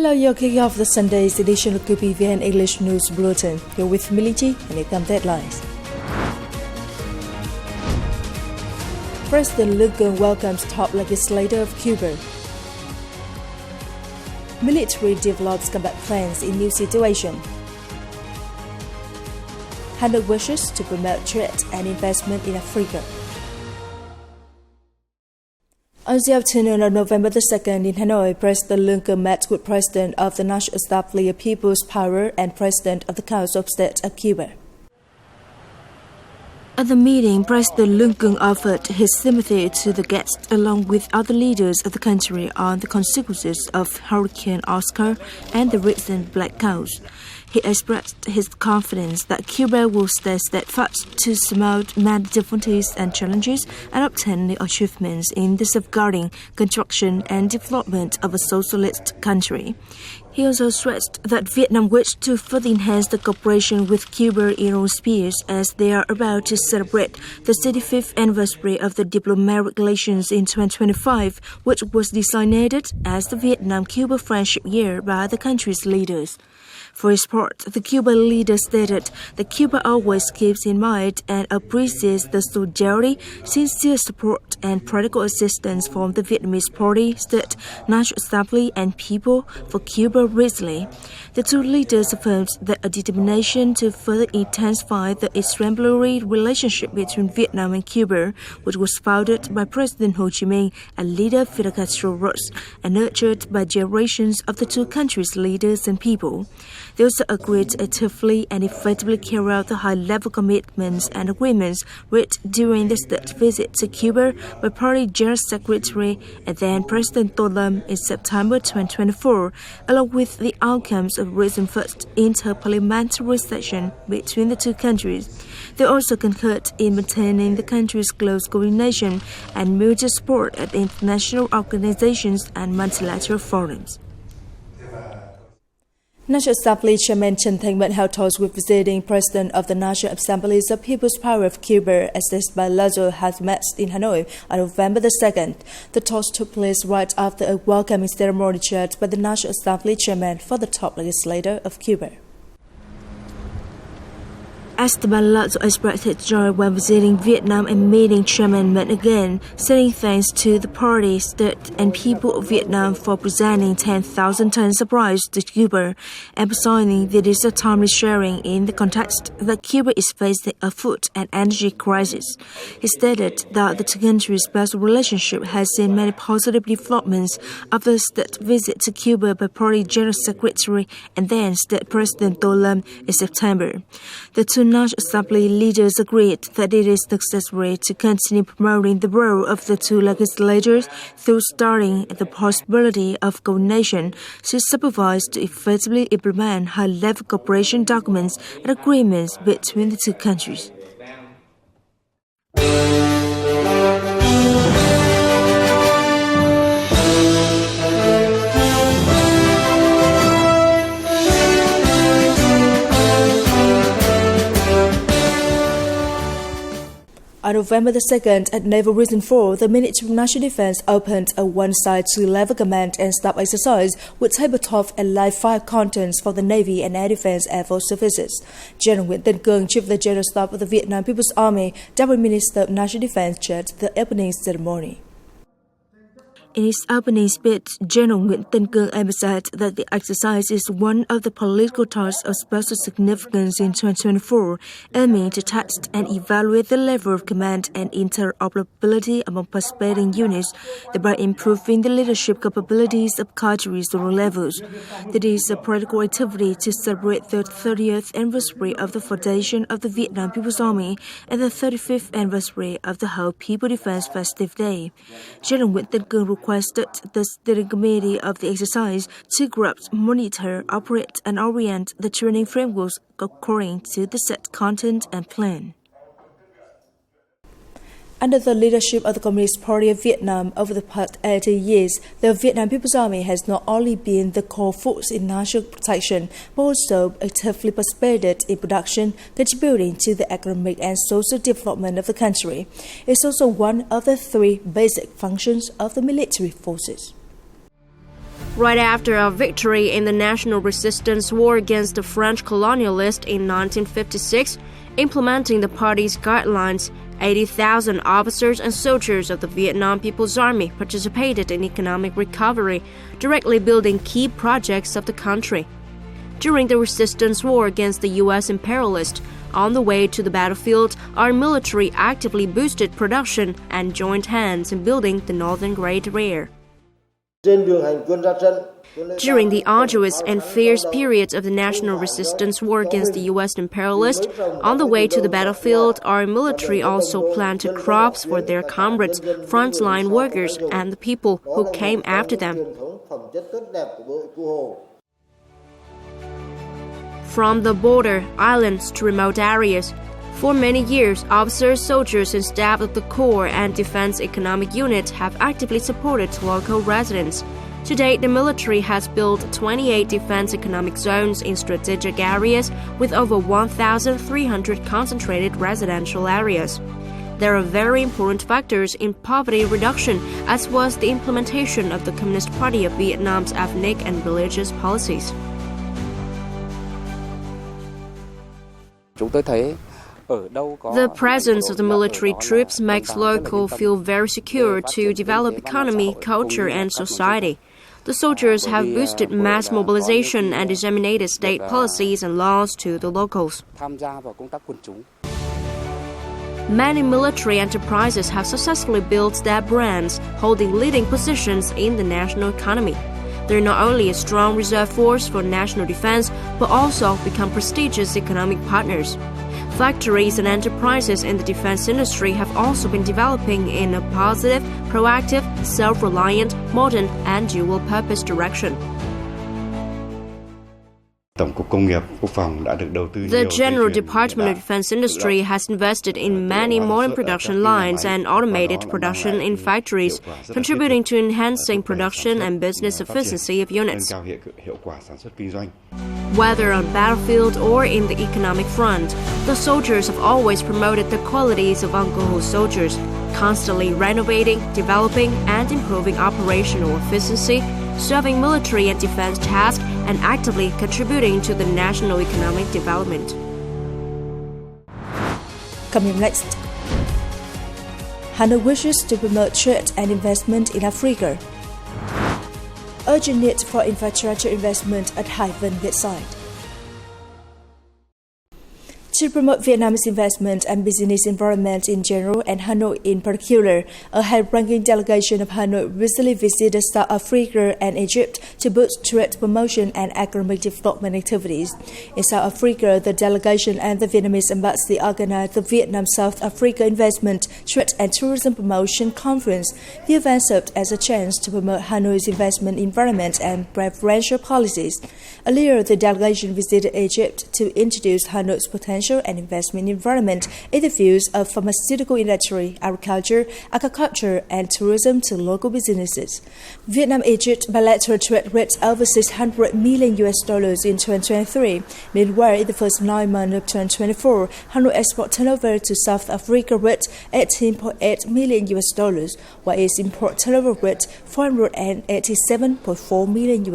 Hello, you're kicking off the Sunday's edition of QPVN English News Bulletin. You're with Millie and here come the headlines. President LUONG welcomes top legislator of Cuba. Military develops combat plans in new situation. Hanoi wishes to promote trade and investment in Africa. On the afternoon of November the 2nd in Hanoi, President LUONG met with President of the National Assembly of People's Power and President of the Council of State of Cuba. At the meeting, President LUONG offered his sympathy to the guests along with other leaders of the country on the consequences of Hurricane Oscar and the recent blackouts. He expressed his confidence that Cuba will stay steadfast to surmount many difficulties and challenges and obtain the achievements in the safeguarding, construction and development of a socialist country. He also stressed that Vietnam wished to further enhance the cooperation with Cuba in all spheres as they are about to celebrate the 65th anniversary of the diplomatic relations in 2025, which was designated as the Vietnam-Cuba Friendship Year by the country's leaders. For his part, the Cuban leader stated that Cuba always keeps in mind and appreciates the solidarity, sincere support, and practical assistance from the Vietnamese Party, State, National Assembly, and people for Cuba recently. The two leaders affirmed that a determination to further intensify the exemplary relationship between Vietnam and Cuba, which was founded by President Ho Chi Minh and leader Fidel Castro Ruz, and nurtured by generations of the two countries' leaders and people. They also agreed to actively and effectively carry out the high-level commitments and agreements reached during the state visit to Cuba by Party General Secretary and then President Tô Lâm in September 2024, along with the outcomes of recent first inter-parliamentary session between the two countries. They also concurred in maintaining the country's close coordination and mutual support at international organizations and multilateral forums. National Assembly Chairman Trần Thanh Mẫn held talks with visiting President of the National Assemblies of People's Power of Cuba, assessed by LEGISLATOR, has met in Hanoi on November the 2nd. The talks took place right after a welcoming ceremony chaired by the National Assembly Chairman for the top legislator of Cuba. Esteban Lazo expressed his joy when visiting Vietnam and meeting Chairman Mẫn again, saying thanks to the party, state, and people of Vietnam for presenting 10,000 tons of rice to Cuba, emphasizing that it is a timely sharing in the context that Cuba is facing a food and energy crisis. He stated that the two countries' special relationship has seen many positive developments after the state visit to Cuba by Party General Secretary and then State President Tô Lâm in September. The two National Assembly leaders agreed that it is necessary to continue promoting the role of the two legislators through starting the possibility of coordination to supervise to effectively implement high-level cooperation documents and agreements between the two countries. On November the 2nd, at Naval Region 4, the Ministry of National Defense opened a one-side two-level command and staff exercise with tabletop and live-fire contents for the Navy and Air Defense Air Force services. General Nguyễn Tân Cương, Chief of the General Staff of the Vietnam People's Army, Deputy Minister of National Defense, chaired the opening ceremony. In his opening speech, General Nguyễn Tân Cương emphasized that the exercise is one of the political tasks of special significance in 2024, aiming to test and evaluate the level of command and interoperability among participating units, thereby improving the leadership capabilities of countries at all levels. It is a political activity to celebrate the 30th anniversary of the foundation of the Vietnam People's Army and the 35th anniversary of the Whole People Defense Festive Day. General Nguyễn Tân Cương requested the steering committee of the exercise to grasp, monitor, operate, and orient the training frameworks according to the set content and plan. Under the leadership of the Communist Party of Vietnam over the past 80 years, the Vietnam People's Army has not only been the core force in national protection, but also actively participated in production, contributing to the economic and social development of the country. It's also one of the three basic functions of the military forces. Right after a victory in the national resistance war against the French colonialists in 1956, implementing the party's guidelines, 80,000 officers and soldiers of the Vietnam People's Army participated in economic recovery, directly building key projects of the country. During the resistance war against the U.S. imperialists, on the way to the battlefield, our military actively boosted production and joined hands in building the Northern Great Rear. During the arduous and fierce periods of the national resistance war against the U.S. imperialists, on the way to the battlefield, our military also planted crops for their comrades, frontline workers, and the people who came after them. From the border, islands to remote areas, for many years, officers, soldiers, and staff of the Corps and Defense Economic Unit have actively supported local residents. To date, the military has built 28 defense economic zones in strategic areas with over 1,300 concentrated residential areas. There are very important factors in poverty reduction, as was the implementation of the Communist Party of Vietnam's ethnic and religious policies. The presence of the military troops makes locals feel very secure to develop economy, culture, and society. The soldiers have boosted mass mobilization and disseminated state policies and laws to the locals. Many military enterprises have successfully built their brands, holding leading positions in the national economy. They're not only a strong reserve force for national defense, but also become prestigious economic partners. Factories and enterprises in the defense industry have also been developing in a positive, proactive, self-reliant, modern, and dual-purpose direction. The General Department of Defense Industry has invested in many modern production lines and automated production in factories, contributing to enhancing production and business efficiency of units. Whether on battlefield or in the economic front, the soldiers have always promoted the qualities of Uncle Ho soldiers, constantly renovating, developing, and improving operational efficiency, serving military and defense tasks, and actively contributing to the national economic development. Coming next, Hanoi wishes to promote trade and investment in Africa. Urgent need for infrastructure investment at Hai Vinh site. To promote Vietnam's investment and business environment in general and Hanoi in particular, a high-ranking delegation of Hanoi recently visited South Africa and Egypt to boost trade promotion and economic development activities. In South Africa, the delegation and the Vietnamese embassy organized the Vietnam-South Africa Investment, Trade and Tourism Promotion Conference. The event served as a chance to promote Hanoi's investment environment and preferential policies. Earlier, the delegation visited Egypt to introduce Hanoi's potential and investment environment in the fields of pharmaceutical industry, agriculture, aquaculture, and tourism to local businesses. Vietnam-Egypt bilateral trade reached over $600 million in 2023. Meanwhile, in the first 9 months of 2024, Hanoi export turnover to South Africa reached $18.8 million, while its import turnover reached $487.4 million.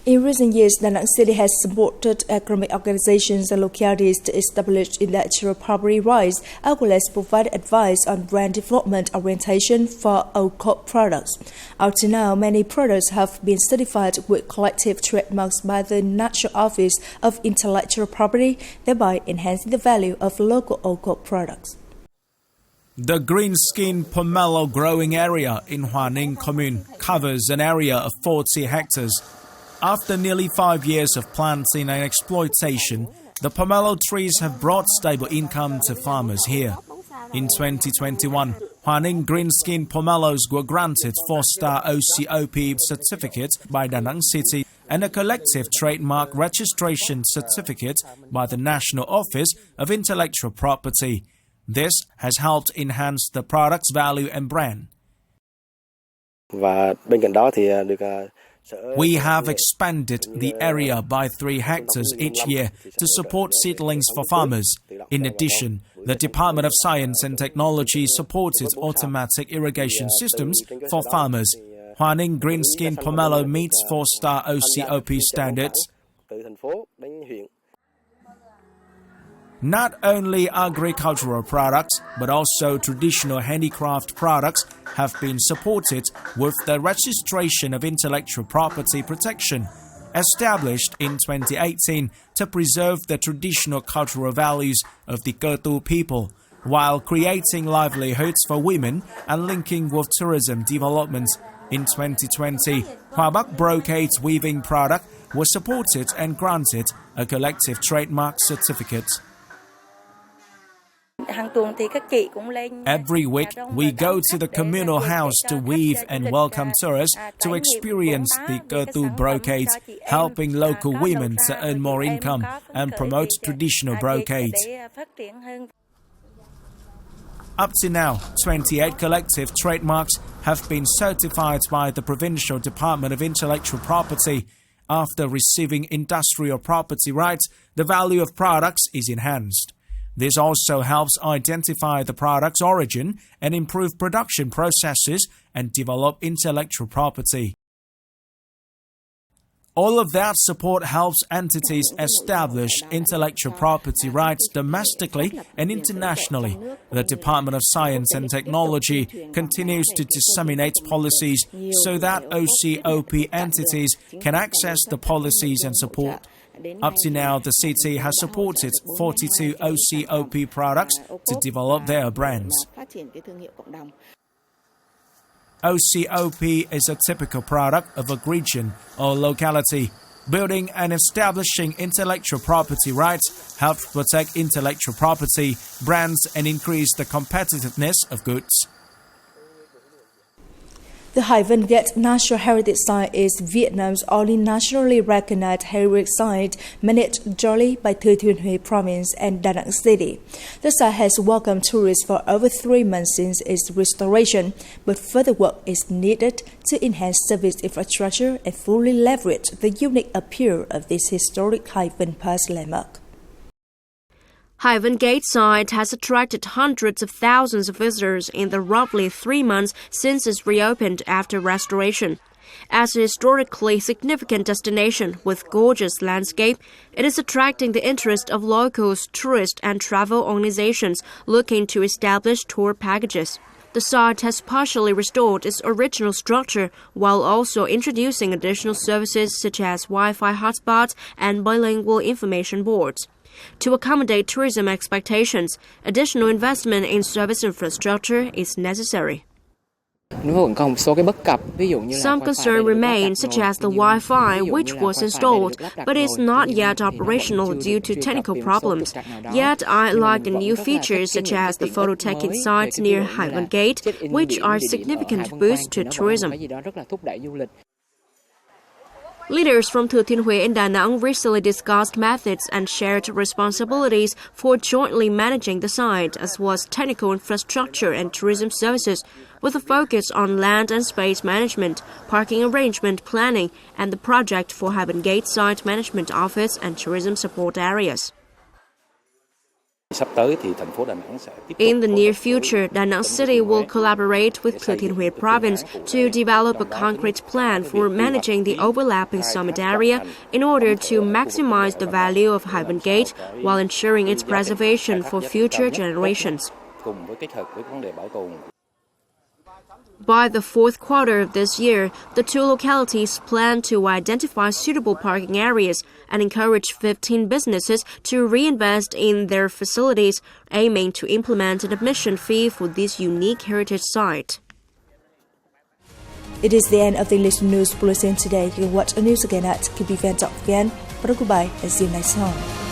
In recent years, Da Nang City has supported economic organizations and localities to establish intellectual property rights, as well as provide advice on brand development orientation for OCOP products. Up to now, many products have been certified with collective trademarks by the National Office of Intellectual Property, thereby enhancing the value of local OCOP products. The green skin pomelo growing area in Hoa Ninh Commune covers an area of 40 hectares. After nearly 5 years of planting and exploitation, the pomelo trees have brought stable income to farmers here. In 2021, Hoa Ninh green skin pomelos were granted 4-star OCOP certificate by Da Nang City and a collective trademark registration certificate by the National Office of Intellectual Property. This has helped enhance the product's value and brand. We have expanded the area by 3 hectares each year to support seedlings for farmers. In addition, the Department of Science and Technology supported automatic irrigation systems for farmers. Hoa Ninh Green Skin Pomelo meets 4-star OCOP standards. Not only agricultural products, but also traditional handicraft products have been supported with the registration of intellectual property protection, established in 2018 to preserve the traditional cultural values of the Cơ Tu people, while creating livelihoods for women and linking with tourism development. In 2020, Hoa Bắc brocade weaving product was supported and granted a collective trademark certificate. Every week, we go to the communal house to weave and welcome tourists to experience the Cơ Tu brocade, helping local women to earn more income and promote traditional brocades. Up to now, 28 collective trademarks have been certified by the Provincial Department of Intellectual Property. After receiving industrial property rights, the value of products is enhanced. This also helps identify the product's origin and improve production processes and develop intellectual property. All of that support helps entities establish intellectual property rights domestically and internationally. The Department of Science and Technology continues to disseminate policies so that OCOP entities can access the policies and support. Up to now, the city has supported 42 OCOP products to develop their brands. OCOP is a typical product of a region or locality. Building and establishing intellectual property rights helps protect intellectual property, brands, and increase the competitiveness of goods. The Hải Vân Gate Natural Heritage Site is Vietnam's only nationally recognized heritage site managed jointly by Thừa Thiên Huế Province and Da Nang City. The site has welcomed tourists for over 3 months since its restoration, but further work is needed to enhance service infrastructure and fully leverage the unique appeal of this historic Hải Vân Pass landmark. Hải Vân Gate site has attracted hundreds of thousands of visitors in the roughly 3 months since it's reopened after restoration. As a historically significant destination with gorgeous landscape, it is attracting the interest of locals, tourists, and travel organizations looking to establish tour packages. The site has partially restored its original structure while also introducing additional services such as Wi-Fi hotspots and bilingual information boards. To accommodate tourism expectations, additional investment in service infrastructure is necessary. Some concern remain, such as the Wi-Fi, which was installed, but is not yet operational due to technical problems. Yet, I like the new features, such as the photo-taking sites near Hải Vân Gate, which are significant boosts to tourism. Leaders from Thừa Thiên Huế and Da Nang recently discussed methods and shared responsibilities for jointly managing the site, as well as technical infrastructure and tourism services, with a focus on land and space management, parking arrangement planning, and the project for Hải Vân Gate Site Management Office and tourism support areas. In the near future, Da Nang City will collaborate with Thừa Thiên Huế Province to develop a concrete plan for managing the overlapping summit area in order to maximize the value of Hải Vân Gate while ensuring its preservation for future generations. By the fourth quarter of this year, the two localities plan to identify suitable parking areas and encourage 15 businesses to reinvest in their facilities, aiming to implement an admission fee for this unique heritage site. It is the end of the English News Bulletin today. You can watch the news again at QPVN.vn. Goodbye and see you next time.